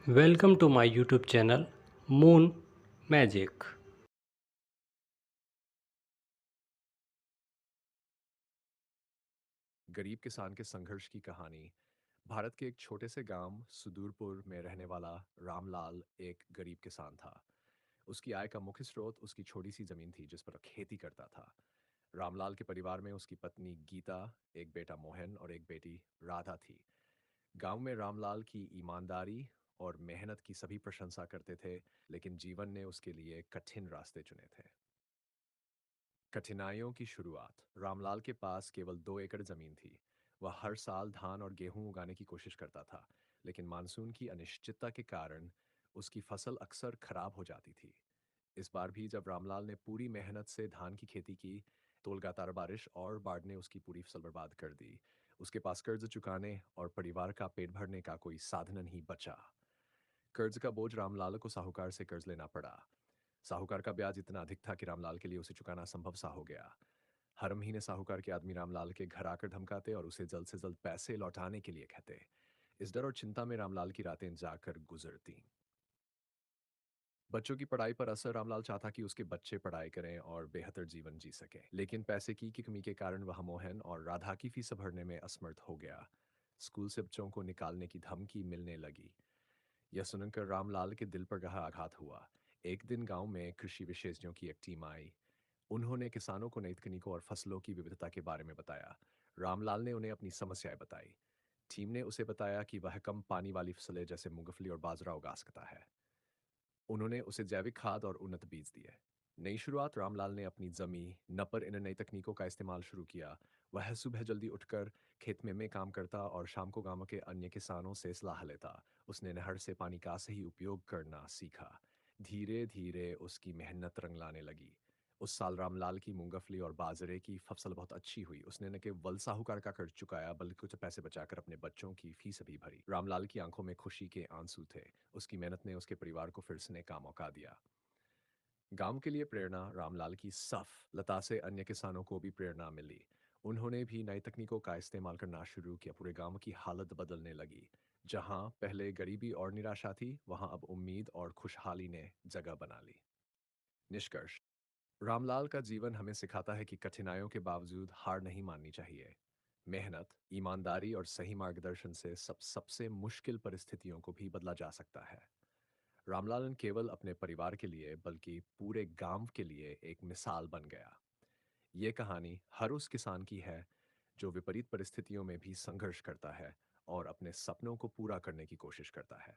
Welcome to my YouTube channel Moon Magic. गरीब किसान के संघर्ष की कहानी। भारत के एक छोटे से गांव सुदूरपुर में रहने वाला रामलाल एक गरीब किसान था। उसकी आय का मुख्य स्रोत उसकी छोटी सी जमीन थी जिस पर खेती करता था। रामलाल के परिवार में उसकी पत्नी गीता, एक बेटा मोहन और एक बेटी राधा थी। गांव में रामलाल की ईमानदारी और मेहनत की सभी प्रशंसा करते थे, लेकिन जीवन ने उसके लिए कठिन रास्ते चुने थे। कठिनाइयों की शुरुआत। रामलाल के पास केवल 2 एकड़ जमीन थी। वह हर साल धान और गेहूं उगाने की कोशिश करता था, लेकिन मानसून की अनिश्चितता के कारण उसकी फसल अक्सर खराब हो जाती थी। इस बार भी जब रामलाल ने पूरी मेहनत से धान की खेती की, तो लगातार बारिश और बाढ़ ने उसकी पूरी फसल बर्बाद कर दी। उसके पास कर्ज चुकाने और परिवार का पेट भरने का कोई साधन नहीं बचा। कर्ज का बोझ रामलाल को साहूकार से कर्ज लेना पड़ा। साहूकार का ब्याज इतना अधिक था कि रामलाल के लिए उसे चुकाना असंभव सा हो गया। हर महीने साहूकार के आदमी रामलाल के घर आकर धमकाते और उसे जल्द से जल्द पैसे लौटाने के लिए कहते। इस डर और चिंता में रामलाल की रातें जाकर गुजरती। बच्चों की पढ़ाई पर असर। रामलाल चाहता कि उसके बच्चे पढ़ाई करें और बेहतर जीवन जी सकें, लेकिन पैसे की कमी के कारण वह मोहन और राधा की फीस भरने में असमर्थ हो गया। स्कूल से बच्चों को निकालने की धमकी मिलने लगी। यह सुनकर रामलाल के दिल पर गहरा आघात हुआ। एक दिन गांव में कृषि विशेषज्ञों की एक टीम आई। उन्होंने किसानों को नई तकनीकों और फसलों की विविधता के बारे में बताया। रामलाल ने उन्हें अपनी समस्याएं बताई। टीम ने उसे बताया कि वह कम पानी वाली फसलें जैसे मूंगफली और बाजरा उगा सकता है। उन्होंने उसे जैविक खाद और उन्नत बीज दिए। नई शुरुआत। रामलाल ने अपनी जमी न पर इन नई तकनीकों का इस्तेमाल शुरू किया। वह सुबह जल्दी उठकर खेत में काम करता और शाम को गांव के अन्य किसानों से सलाह लेता। उसने नहर से पानी का सही उपयोग करना सीखा। धीरे धीरे उसकी मेहनत रंग लाने लगी। उस साल रामलाल की मूंगफली और बाजरे की फसल बहुत अच्छी हुई। उसने न केवल साहूकार का कर्ज चुकाया, बल्कि कुछ पैसे बचाकर अपने बच्चों की फीस भी भरी। रामलाल की आंखों में खुशी के आंसू थे। उसकी मेहनत ने उसके परिवार को फिर से का मौका दिया। गांव के लिए प्रेरणा। रामलाल की सफलता से अन्य किसानों को भी प्रेरणा मिली। उन्होंने भी नई तकनीकों का इस्तेमाल करना शुरू किया। पूरे गांव की हालत बदलने लगी। जहां पहले गरीबी और निराशा थी, वहां अब उम्मीद और खुशहाली ने जगह बना ली। निष्कर्ष। रामलाल का जीवन हमें सिखाता है कि कठिनाइयों के बावजूद हार नहीं माननी चाहिए। मेहनत, ईमानदारी और सही मार्गदर्शन से सबसे मुश्किल परिस्थितियों को भी बदला जा सकता है। रामलाल न केवल अपने परिवार के लिए बल्कि पूरे गांव के लिए एक मिसाल बन गया। ये कहानी हर उस किसान की है जो विपरीत परिस्थितियों में भी संघर्ष करता है और अपने सपनों को पूरा करने की कोशिश करता है।